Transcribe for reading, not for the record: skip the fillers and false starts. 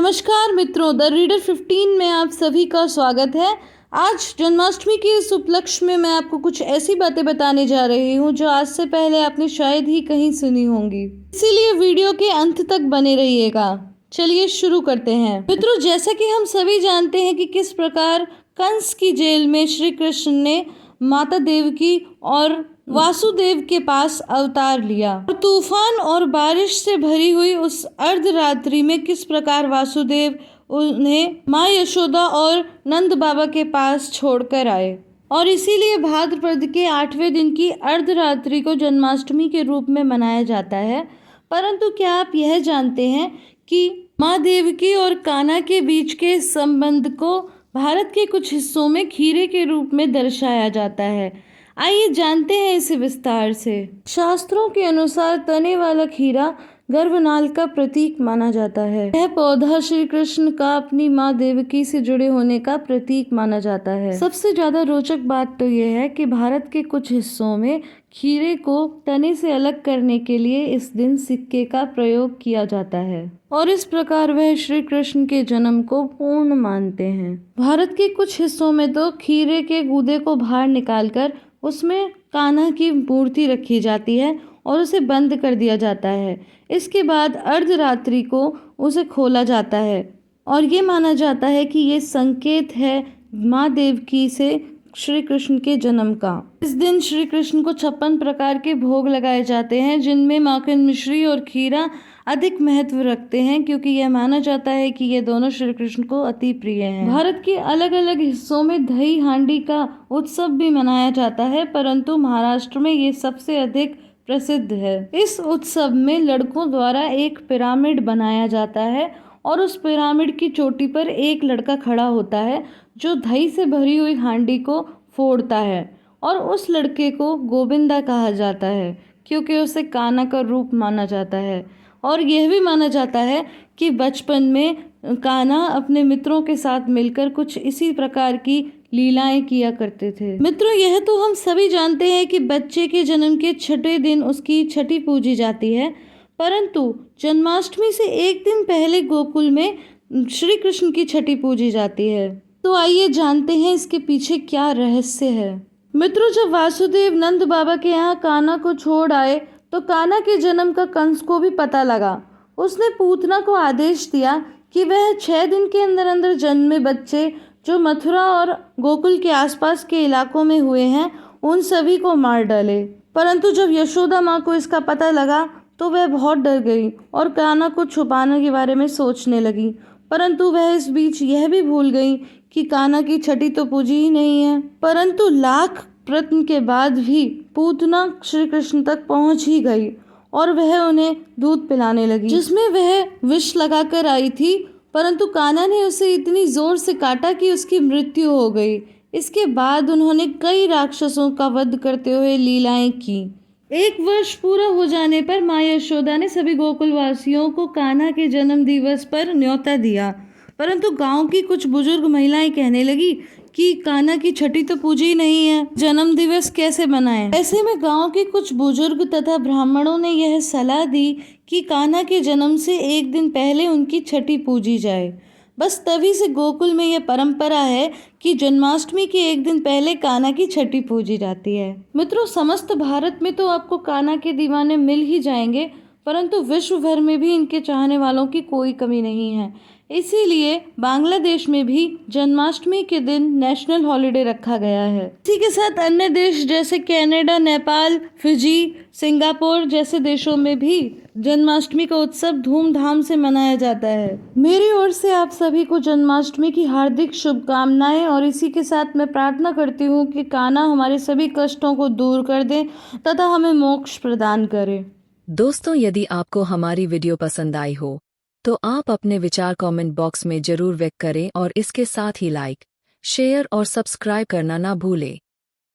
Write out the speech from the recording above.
नमस्कार मित्रों, the reader 15 में आप सभी का स्वागत है। आज जन्माष्टमी के इस उपलक्ष्य में मैं आपको कुछ ऐसी बातें बताने जा रही हूँ जो आज से पहले आपने शायद ही कहीं सुनी होंगी, इसीलिए वीडियो के अंत तक बने रहिएगा। चलिए शुरू करते हैं। मित्रों, जैसा कि हम सभी जानते हैं कि किस प्रकार कंस की जेल में श्री कृष्ण ने माता देवकी और वासुदेव के पास अवतार लिया और तूफान और बारिश से भरी हुई उस अर्धरात्रि में किस प्रकार वासुदेव उन्हें माँ यशोदा और नंद बाबा के पास छोड़कर आए। और इसीलिए भाद्रपद के 8वें दिन की अर्धरात्रि को जन्माष्टमी के रूप में मनाया जाता है। परंतु क्या आप यह जानते हैं कि माँ देवकी और कान्हा के बीच के संबंध को भारत के कुछ हिस्सों में खीरे के रूप में दर्शाया जाता है। आइए जानते हैं इसे विस्तार से। शास्त्रों के अनुसार तने वाला खीरा गर्भनाल का प्रतीक माना जाता है। यह पौधा श्री कृष्ण का अपनी माँ देवकी से जुड़े होने का प्रतीक माना जाता है। सबसे ज्यादा रोचक बात तो यह है कि भारत के कुछ हिस्सों में खीरे को तने से अलग करने के लिए इस दिन सिक्के का प्रयोग किया जाता है और इस प्रकार वह श्री कृष्ण के जन्म को पूर्ण मानते हैं। भारत के कुछ हिस्सों में तो खीरे के गूदे को बाहर निकालकर उसमें कान्हा की मूर्ति रखी जाती है और उसे बंद कर दिया जाता है। इसके बाद अर्धरात्रि को उसे खोला जाता है और ये माना जाता है कि ये संकेत है माँ देवकी से श्री कृष्ण के जन्म का। इस दिन श्री कृष्ण को 56 प्रकार के भोग लगाए जाते हैं, जिनमें माखन मिश्री और खीरा अधिक महत्व रखते हैं, क्योंकि यह माना जाता है कि ये दोनों श्री कृष्ण को अति प्रिय हैं। भारत के अलग अलग हिस्सों में दही हांडी का उत्सव भी मनाया जाता है, परंतु महाराष्ट्र में ये सबसे अधिक प्रसिद्ध है। इस उत्सव में लड़कों द्वारा एक पिरामिड बनाया जाता है और उस पिरामिड की चोटी पर एक लड़का खड़ा होता है जो दही से भरी हुई हांडी को फोड़ता है और उस लड़के को गोविंदा कहा जाता है, क्योंकि उसे कान्हा का रूप माना जाता है। और यह भी माना जाता है कि बचपन में कान्हा अपने मित्रों के साथ मिलकर कुछ इसी प्रकार की लीलाएं किया करते थे। मित्रों, यह तो हम सभी जानते हैं कि बच्चे के जन्म के 6ठे दिन उसकी छठी पूजी जाती है, परंतु जन्माष्टमी से एक दिन पहले गोकुल में श्री कृष्ण की छठी पूजी जाती है। तो आइए जानते हैं इसके पीछे क्या रहस्य है। मित्रों, जब वासुदेव नंद बाबा के यहाँ कान्हा को छोड़ आए तो कान्हा के जन्म का कंस को भी पता लगा। उसने पूतना को आदेश दिया कि वह 6 दिन के अंदर अंदर जन्मे बच्चे जो मथुरा और गोकुल के आसपास के इलाकों में हुए हैं उन सभी को मार डाले। परंतु जब यशोदा माँ को इसका पता लगा तो वह बहुत डर गई और कान्हा को छुपाने के बारे में सोचने लगी, परंतु वह इस बीच यह भी भूल गई कि कान्हा की छठी तो पूजी ही नहीं है। परंतु लाख प्रयत्न के बाद भी पूतना श्री कृष्ण तक पहुंच ही गई और वह उन्हें दूध पिलाने लगी, जिसमें वह विष लगाकर आई थी, परंतु कान्हा ने उसे इतनी जोर से काटा कि उसकी मृत्यु हो गई। इसके बाद उन्होंने कई राक्षसों का वध करते हुए लीलाएं की। 1 वर्ष पूरा हो जाने पर माँ यशोदा ने सभी गोकुल वासियों को कान्हा के जन्म दिवस पर न्योता दिया, परंतु गांव की कुछ बुजुर्ग महिलाएं कहने लगी कि कान्हा की छठी तो पूजी नहीं है, जन्म दिवस कैसे मनाएं। ऐसे में गांव के कुछ बुजुर्ग तथा ब्राह्मणों ने यह सलाह दी कि कान्हा के जन्म से एक दिन पहले उनकी छठी पूजी जाए। बस तभी से गोकुल में यह परंपरा है कि जन्माष्टमी के एक दिन पहले कान्हा की छठी पूजी जाती है। मित्रों, समस्त भारत में तो आपको कान्हा के दीवाने मिल ही जाएंगे, परंतु विश्व भर में भी इनके चाहने वालों की कोई कमी नहीं है। इसीलिए बांग्लादेश में भी जन्माष्टमी के दिन नेशनल हॉलिडे रखा गया है। इसी के साथ अन्य देश जैसे कनाडा, नेपाल, फिजी, सिंगापुर जैसे देशों में भी जन्माष्टमी का उत्सव धूमधाम से मनाया जाता है। मेरी ओर से आप सभी को जन्माष्टमी की हार्दिक शुभकामनाएं और इसी के साथ मैं प्रार्थना करती हूँ कि कान्हा हमारे सभी कष्टों को दूर कर दे तथा हमें मोक्ष प्रदान करे। दोस्तों, यदि आपको हमारी वीडियो पसंद आई हो तो आप अपने विचार कमेंट बॉक्स में जरूर व्यक्त करें और इसके साथ ही लाइक, शेयर और सब्सक्राइब करना ना भूलें।